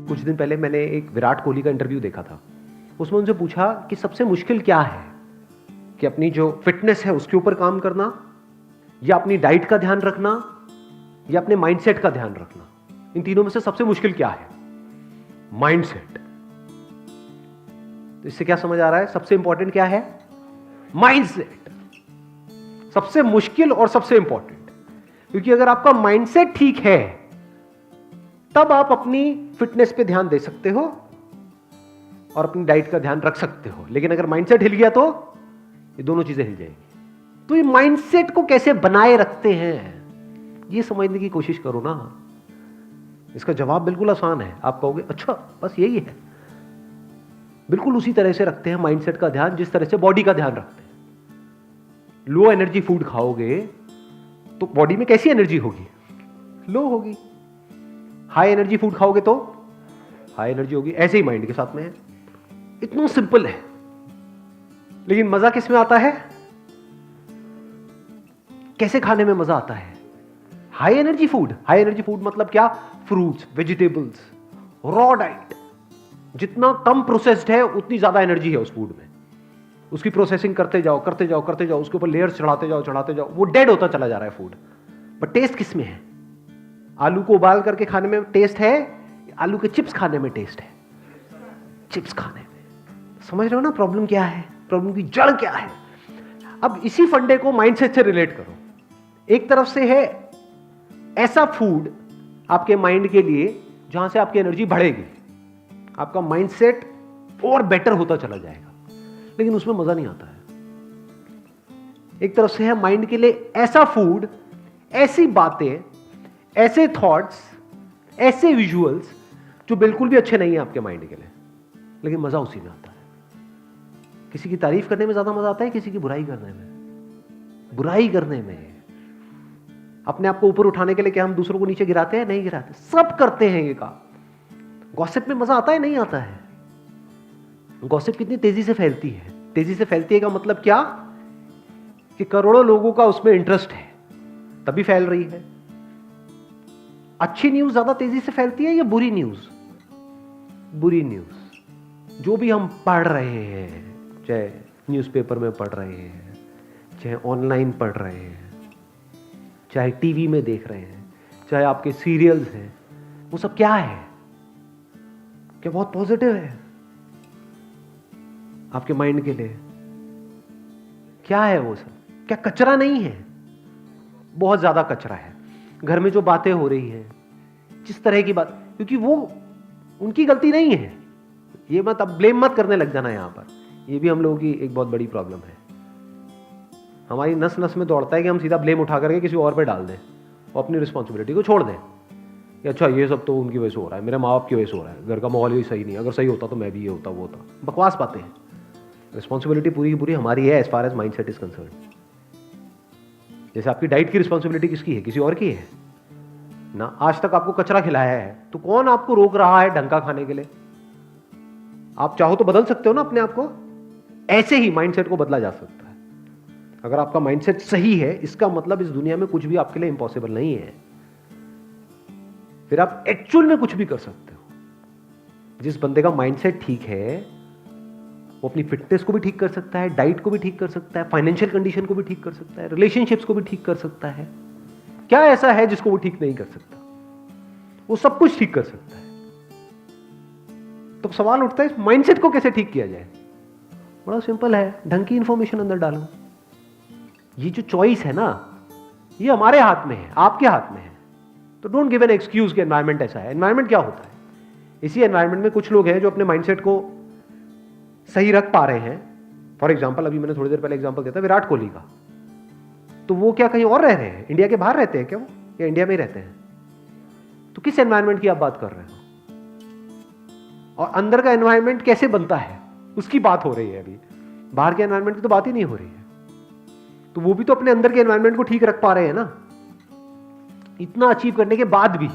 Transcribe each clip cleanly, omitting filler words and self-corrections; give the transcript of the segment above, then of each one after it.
कुछ दिन पहले मैंने एक विराट कोहली का इंटरव्यू देखा था। उसमें उनसे पूछा कि सबसे मुश्किल क्या है, कि अपनी जो फिटनेस है उसके ऊपर काम करना, या अपनी डाइट का ध्यान रखना, या अपने माइंडसेट का ध्यान रखना। इन तीनों में से सबसे मुश्किल क्या है? माइंडसेट। तो इससे क्या समझ आ रहा है? सबसे इंपॉर्टेंट क्या है? माइंडसेट। सबसे मुश्किल और सबसे इंपॉर्टेंट, क्योंकि अगर आपका माइंडसेट ठीक है तब आप अपनी फिटनेस पे ध्यान दे सकते हो और अपनी डाइट का ध्यान रख सकते हो। लेकिन अगर माइंडसेट हिल गया तो ये दोनों चीजें हिल जाएंगी। तो ये माइंडसेट को कैसे बनाए रखते हैं, ये समझने की कोशिश करो ना। इसका जवाब बिल्कुल आसान है। आप कहोगे अच्छा बस यही है। बिल्कुल उसी तरह से रखते हैं माइंडसेट का ध्यान जिस तरह से बॉडी का ध्यान रखते हैं। लो एनर्जी फूड खाओगे तो बॉडी में कैसी एनर्जी होगी? लो होगी। हाई एनर्जी फूड खाओगे तो हाई एनर्जी होगी। ऐसे ही माइंड के साथ में है। इतना सिंपल है। लेकिन मजा किस में आता है? कैसे खाने में मजा आता है? High energy food. High energy food मतलब क्या? Fruits, vegetables, raw diet. जितना कम प्रोसेस्ड है उतनी ज्यादा एनर्जी है उस फूड में। उसकी प्रोसेसिंग करते जाओ करते जाओ करते जाओ, उसके ऊपर लेयर्स चढ़ाते जाओ चढ़ाते जाओ, वो डेड होता चला जा रहा है फूड। बट टेस्ट किस में है? आलू को उबाल करके खाने में टेस्ट है, आलू के चिप्स खाने में टेस्ट है? चिप्स खाने में। समझ रहे हो ना प्रॉब्लम क्या है? प्रॉब्लम की जड़ क्या है? अब इसी फंडे को माइंडसेट से रिलेट करो। एक तरफ से है ऐसा फूड आपके माइंड के लिए जहां से आपकी एनर्जी बढ़ेगी, आपका माइंडसेट और बेटर होता चला जाएगा, लेकिन उसमें मजा नहीं आता है। एक तरफ से है माइंड के लिए ऐसा फूड, ऐसी बातें, ऐसे थॉट्स, ऐसे विजुअल्स जो बिल्कुल भी अच्छे नहीं है आपके माइंड के लिए, लेकिन मजा उसी में आता है। किसी की तारीफ करने में ज्यादा मजा आता है, किसी की बुराई करने में? बुराई करने में। अपने आप को ऊपर उठाने के लिए क्या हम दूसरों को नीचे गिराते हैं? नहीं गिराते। सब करते हैं ये काम। गॉसिप में मजा आता है? नहीं आता है। गॉसिप कितनी तेजी से फैलती है? तेजी से फैलती है का मतलब क्या? कि करोड़ों लोगों का उसमें इंटरेस्ट है, तभी फैल रही है। अच्छी न्यूज ज्यादा तेजी से फैलती है या बुरी न्यूज? बुरी न्यूज। जो भी हम पढ़ रहे हैं, चाहे न्यूज़पेपर में पढ़ रहे हैं, चाहे ऑनलाइन पढ़ रहे हैं, चाहे टीवी में देख रहे हैं, चाहे आपके सीरियल्स हैं, वो सब क्या है? क्या बहुत पॉजिटिव है आपके माइंड के लिए? क्या है वो सब? क्या कचरा नहीं है? बहुत ज्यादा कचरा है। घर में जो बातें हो रही हैं, जिस तरह की बात, क्योंकि वो उनकी गलती नहीं है। ये मत अब ब्लेम मत करने लग जाना यहां पर। ये भी हम लोगों की एक बहुत बड़ी प्रॉब्लम है। हमारी नस नस में दौड़ता है कि हम सीधा ब्लेम उठा करके किसी और पे डाल दें और अपनी रिस्पॉन्सिबिलिटी को छोड़ दें कि अच्छा ये सब तो उनकी वजह से हो रहा है, मेरे माँ बाप की वजह से हो रहा है, घर का माहौल ही सही नहीं है, अगर सही होता तो मैं भी ये होता वो होता। बकवास बातें हैं। रिस्पॉन्सिबिलिटी पूरी की पूरी हमारी है as far as mindset is concern. जैसे आपकी डाइट की रिस्पॉन्सिबिलिटी किसकी है? किसी और की है ना। आज तक आपको कचरा खिलाया है तो कौन आपको रोक रहा है ढंग का खाने के लिए? आप चाहो तो बदल सकते हो ना अपने आप को। ऐसे ही माइंडसेट को बदला जा सकता है। अगर आपका माइंडसेट सही है, इसका मतलब इस दुनिया में कुछ भी आपके लिए इंपॉसिबल नहीं है। फिर आप एक्चुअल में कुछ भी कर सकते हो। जिस बंदे का माइंडसेट ठीक है वो अपनी फिटनेस को भी ठीक कर सकता है, डाइट को भी ठीक कर सकता है, फाइनेंशियल कंडीशन को भी ठीक कर सकता है, रिलेशनशिप्स को भी ठीक कर सकता है। क्या ऐसा है जिसको वो ठीक नहीं कर सकता? वो सब कुछ ठीक कर सकता है। तो सवाल उठता है इस माइंडसेट को कैसे ठीक किया जाए? बड़ा सिंपल है, ढंग की इंफॉर्मेशन अंदर डालो। ये जो चॉइस है ना, ये हमारे हाथ में है, आपके हाथ में है। तो डोंट गिव एन एक्सक्यूज कि एनवायरमेंट ऐसा है। एनवायरमेंट क्या होता है? इसी एनवायरमेंट में कुछ लोग हैं जो अपने माइंडसेट को सही रख पा रहे हैं। फॉर एग्जाम्पल, अभी मैंने थोड़ी देर पहले एग्जाम्पल दिया था विराट कोहली का। तो वो क्या कहीं और रह रहे हैं? इंडिया के बाहर रहते हैं क्या वो, या इंडिया में ही रहते हैं? तो किस एनवायरमेंट की आप बात कर रहे हो? और अंदर का एनवायरमेंट कैसे बनता है उसकी बात हो रही है अभी। बाहर के एनवायरमेंट की तो बात ही नहीं हो रही है। तो वो भी तो अपने अंदर के एनवायरमेंट को ठीक रख पा रहे हैं ना। इतना अचीव करने के बाद भी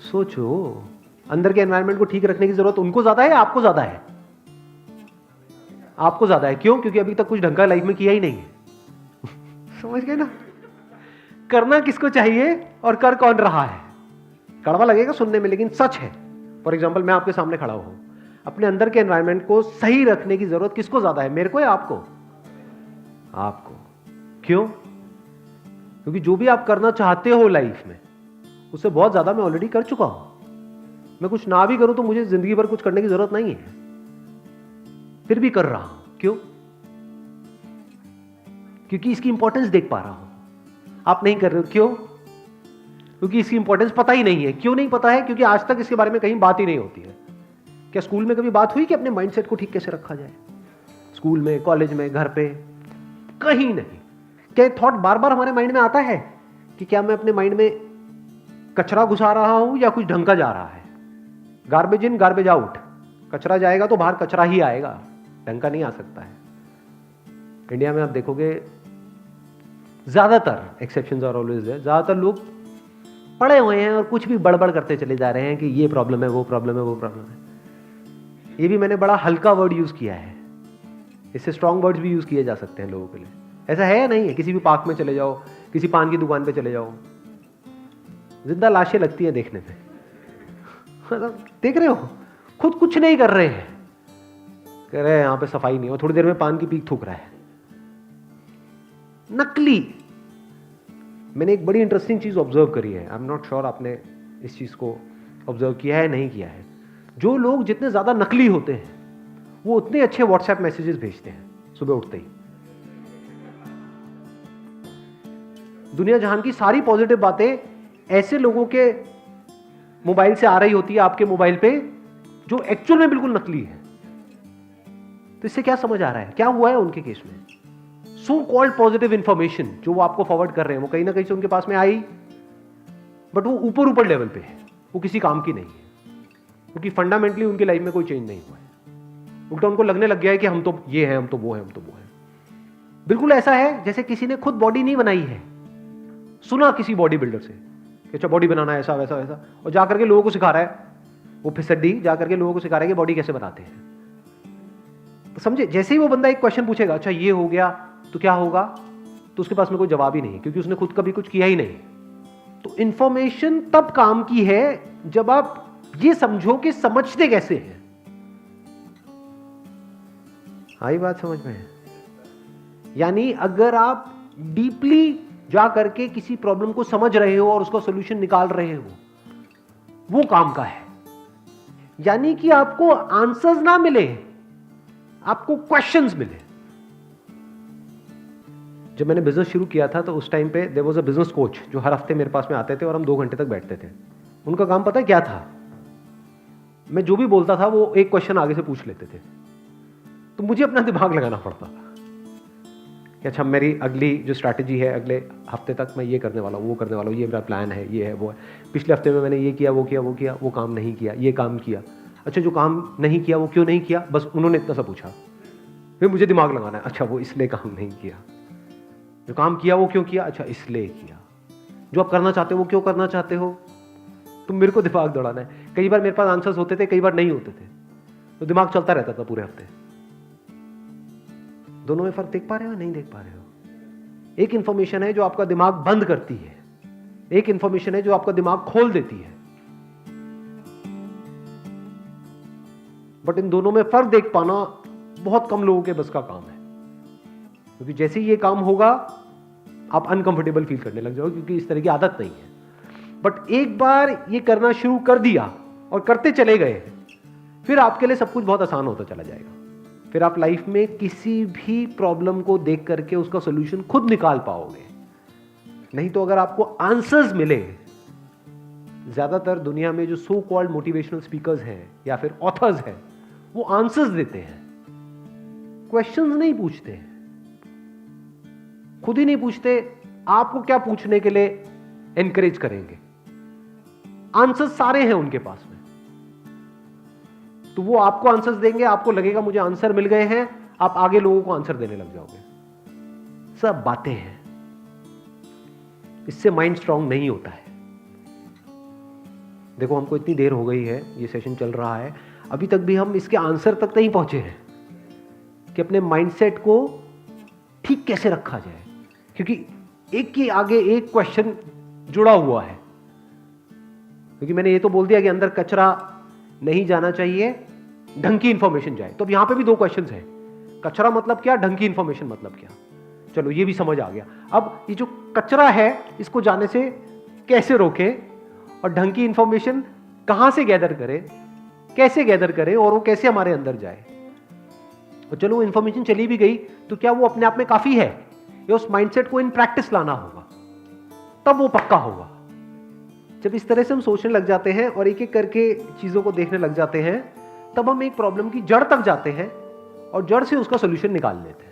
सोचो, अंदर के एनवायरमेंट को ठीक रखने की जरूरत उनको ज्यादा है या आपको ज्यादा है? आपको ज्यादा है। क्यों? क्योंकि अभी तक कुछ ढंग का लाइफ में किया ही नहीं है। समझ गए ना? करना किसको चाहिए और कर कौन रहा है। कड़वा लगेगा सुनने में, लेकिन सच है। फॉर एग्जाम्पल, मैं आपके सामने खड़ा हूं, अपने अंदर के एनवायरनमेंट को सही रखने की जरूरत किसको ज्यादा है, मेरे को या आपको? आपको। क्यों? क्योंकि जो भी आप करना चाहते हो लाइफ में, उससे बहुत ज्यादा मैं ऑलरेडी कर चुका हूं। मैं कुछ ना भी करूं तो मुझे जिंदगी भर कुछ करने की जरूरत नहीं है, फिर भी कर रहा हूं। क्यों? क्योंकि इसकी इंपॉर्टेंस देख पा रहा हूं। आप नहीं कर रहे हो, क्यों? क्योंकि इसकी इंपॉर्टेंस पता ही नहीं है। क्यों नहीं पता है? क्योंकि आज तक इसके बारे में कहीं बात ही नहीं होती है। क्या स्कूल में कभी बात हुई कि अपने माइंडसेट को ठीक कैसे रखा जाए? स्कूल में, कॉलेज में, घर पे, कहीं नहीं। क्या थॉट बार बार हमारे माइंड में आता है कि क्या मैं अपने माइंड में कचरा घुसा रहा हूं या कुछ ढंग का जा रहा है? Garbage in garbage out. कचरा जाएगा तो बाहर कचरा ही आएगा, ढंग का नहीं आ सकता है। इंडिया में आप देखोगे ज्यादातर, एक्सेप्शंस आर ऑलवेज देयर, ज्यादातर लोग पढ़े हुए हैं और कुछ भी बड़बड़ करते चले जा रहे हैं कि ये प्रॉब्लम है, वो प्रॉब्लम है, वो प्रॉब्लम है। ये भी मैंने बड़ा हल्का वर्ड यूज किया है, इससे स्ट्रॉन्ग वर्ड्स भी यूज किए जा सकते हैं लोगों के लिए। ऐसा है या नहीं है? किसी भी पार्क में चले जाओ, किसी पान की दुकान पे चले जाओ, जिंदा लाशें लगती हैं देखने में। देख रहे हो, खुद कुछ नहीं कर रहे हैं, कह रहे हैं यहां पे सफाई नहीं हो, थोड़ी देर में पान की पीक थूक रहा है। नकली। मैंने एक बड़ी इंटरेस्टिंग चीज ऑब्जर्व करी है, आई एम नॉट श्योर आपने इस चीज को ऑब्जर्व किया है नहीं किया है। जो लोग जितने ज्यादा नकली होते हैं वो उतने अच्छे व्हाट्सएप मैसेजेस भेजते हैं सुबह उठते ही। दुनिया जहान की सारी पॉजिटिव बातें ऐसे लोगों के मोबाइल से आ रही होती है आपके मोबाइल पे, जो एक्चुअल में बिल्कुल नकली है। तो इससे क्या समझ आ रहा है, क्या हुआ है उनके केस में? सो कॉल्ड पॉजिटिव इंफॉर्मेशन जो वो आपको फॉरवर्ड कर रहे हैं, वो कहीं ना कहीं से उनके पास में आई, बट वो ऊपर ऊपर लेवल पे है, वो किसी काम की नहीं है, क्योंकि फंडामेंटली उनकी लाइफ में कोई चेंज नहीं हुआ है। उल्टा उनको लगने लग गया है कि हम तो ये हैं, हम तो वो हैं, हम तो वो हैं। बिल्कुल ऐसा है जैसे किसी ने खुद बॉडी नहीं बनाई है, सुना किसी बॉडी बिल्डर से कि अच्छा बॉडी बनाना है, ऐसा वैसा वैसा, और जाकर के लोगों को सिखा रहा है, वो फिसड्डी जाकर के लोगों को सिखा रहा है कि बॉडी कैसे बनाते हैं। तो समझे, जैसे ही वो बंदा एक क्वेश्चन पूछेगा, अच्छा ये हो गया तो क्या होगा, तो उसके पास में कोई जवाब ही नहीं, क्योंकि उसने खुद कभी कुछ किया ही नहीं। तो इंफॉर्मेशन तब काम की है जब आप ये समझो कि समझते कैसे हैं। आई बात समझ में? यानी अगर आप डीपली जा करके किसी प्रॉब्लम को समझ रहे हो और उसका सॉल्यूशन निकाल रहे हो, वो काम का है। यानी कि आपको आंसर्स ना मिले, आपको क्वेश्चंस मिले। जब मैंने बिजनेस शुरू किया था तो उस टाइम पे there was a business coach जो हर हफ्ते मेरे पास में आते थे और हम 2 घंटे तक बैठते थे। उनका काम पता है क्या था? मैं जो भी बोलता था वो एक क्वेश्चन आगे से पूछ लेते थे, तो मुझे अपना दिमाग लगाना पड़ता था कि अच्छा मेरी अगली जो स्ट्रैटेजी है, अगले हफ्ते तक मैं ये करने वाला हूँ, वो करने वाला हूँ, ये मेरा प्लान है, ये है, वो है। पिछले हफ्ते में मैंने ये किया, वो किया, वो किया, वो काम नहीं किया, ये काम किया। अच्छा जो काम नहीं किया वो क्यों नहीं किया? बस उन्होंने इतना सा पूछा, फिर मुझे दिमाग लगाना है, अच्छा वो इसलिए काम नहीं किया। जो काम किया वो क्यों किया? अच्छा इसलिए किया। जो आप करना चाहते हो वो क्यों करना चाहते हो? तुम मेरे को दिमाग दौड़ाना है। कई बार मेरे पास आंसर्स होते थे, कई बार नहीं होते थे, तो दिमाग चलता रहता था पूरे हफ्ते। दोनों में फर्क देख पा रहे हो, नहीं देख पा रहे हो? एक इंफॉर्मेशन है जो आपका दिमाग बंद करती है, एक इंफॉर्मेशन है जो आपका दिमाग खोल देती है। बट इन दोनों में फर्क देख पाना बहुत कम लोगों के बस का काम है, क्योंकि जैसे ही ये काम होगा आप अनकंफर्टेबल फील करने लग जाओगे, क्योंकि इस तरह की आदत नहीं है। बट एक बार ये करना शुरू कर दिया और करते चले गए, फिर आपके लिए सब कुछ बहुत आसान होता चला जाएगा। फिर आप लाइफ में किसी भी प्रॉब्लम को देख करके उसका सॉल्यूशन खुद निकाल पाओगे। नहीं तो अगर आपको आंसर्स मिले, ज्यादातर दुनिया में जो सो कॉल्ड मोटिवेशनल स्पीकर्स हैं या फिर ऑथर्स हैं, वो आंसर्स देते हैं, क्वेश्चंस नहीं पूछते, खुद ही नहीं पूछते आपको क्या पूछने के लिए एनकरेज करेंगे। आंसर्स सारे हैं उनके पास में, तो वो आपको आंसर्स देंगे, आपको लगेगा मुझे आंसर मिल गए हैं, आप आगे लोगों को आंसर देने लग जाओगे। सब बातें हैं, इससे माइंड स्ट्रांग नहीं होता है। देखो हमको इतनी देर हो गई है, ये सेशन चल रहा है, अभी तक भी हम इसके आंसर तक नहीं पहुंचे हैं कि अपने माइंडसेट को ठीक कैसे रखा जाए। क्योंकि एक के आगे एक क्वेश्चन जुड़ा हुआ है, क्योंकि मैंने ये तो बोल दिया कि अंदर कचरा नहीं जाना चाहिए, ढंग की इंफॉर्मेशन जाए। तो अब यहां पे भी दो क्वेश्चंस हैं, कचरा मतलब क्या, ढंग की इंफॉर्मेशन मतलब क्या। चलो ये भी समझ आ गया। अब ये जो कचरा है इसको जाने से कैसे रोकें, और ढंग की इंफॉर्मेशन कहां से गैदर करें, कैसे गैदर करें, और वो कैसे हमारे अंदर जाए। और चलो वो इंफॉर्मेशन चली भी गई तो क्या वो अपने आप में काफी है, या उस माइंडसेट को इन प्रैक्टिस लाना होगा, तब वो पक्का होगा। जब इस तरह से हम सोचने लग जाते हैं और एक एक करके चीजों को देखने लग जाते हैं, तब हम एक प्रॉब्लम की जड़ तक जाते हैं और जड़ से उसका सोल्यूशन निकाल लेते हैं।